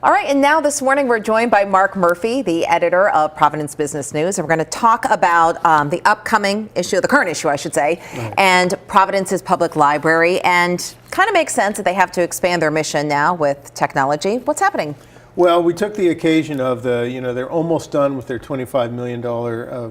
All right, and now this morning we're joined by Mark Murphy, the editor of Providence Business News, and we're going to talk about the upcoming issue, the current issue, I should say, and Providence's Public Library, and kind of makes sense that they have to expand their mission now with technology. What's happening? Well, we took the occasion of they're almost done with their $25 million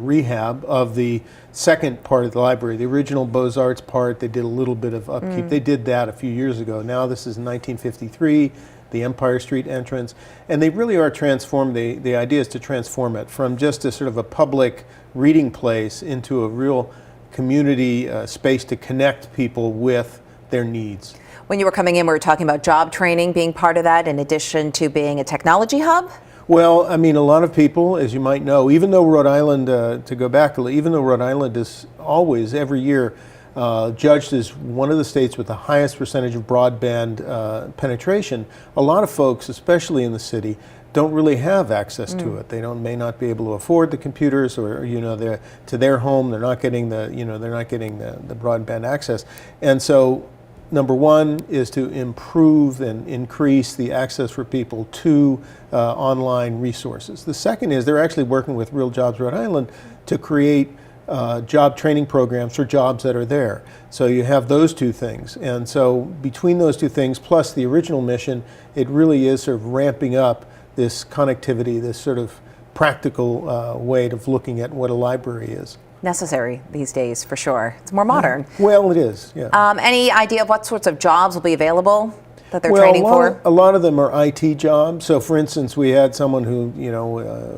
rehab of the second part of the library. The original Beaux-Arts part, they did a little bit of upkeep. They did that a few years ago. Now this is 1953, the Empire Street entrance, and they really are transformed. The idea is to transform it from just a sort of a public reading place into a real community space to connect people with their needs. When you were coming in, we were talking about job training being part of that, in addition to being a technology hub? Well, I mean, a lot of people, as you might know, even though Rhode Island, to go back, even though Rhode Island is always, every year, judged as one of the states with the highest percentage of broadband penetration, a lot of folks, especially in the city, don't really have access to it. They may not be able to afford the computers, or to their home, they're not getting the broadband access, and so. Number one is to improve and increase the access for people to online resources. The second is they're actually working with Real Jobs Rhode Island to create job training programs for jobs that are there. So you have those two things. And so between those two things, plus the original mission, it really is sort of ramping up this connectivity, this sort of practical way of looking at what a library is. Necessary these days, for sure. It's more modern. Well, it is, yeah. Any idea of what sorts of jobs will be available that they're training for? A lot of them are IT jobs. So, for instance, we had someone who,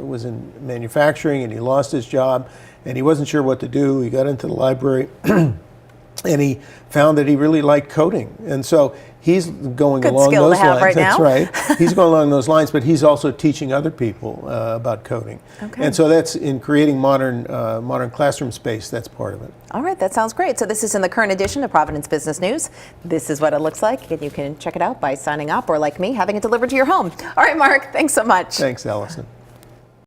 was in manufacturing and he lost his job and he wasn't sure what to do. He got into the library and he found that he really liked coding. And so he's going along those lines. Right That's now. right. He's going along those lines, but he's also teaching other people about coding. Okay. And so that's in creating modern classroom space. That's part of it. All right, that sounds great. So this is in the current edition of Providence Business News. This is what it looks like, and you can check it out by signing up or, like me, having it delivered to your home. All right, Mark, thanks so much. Thanks, Allison.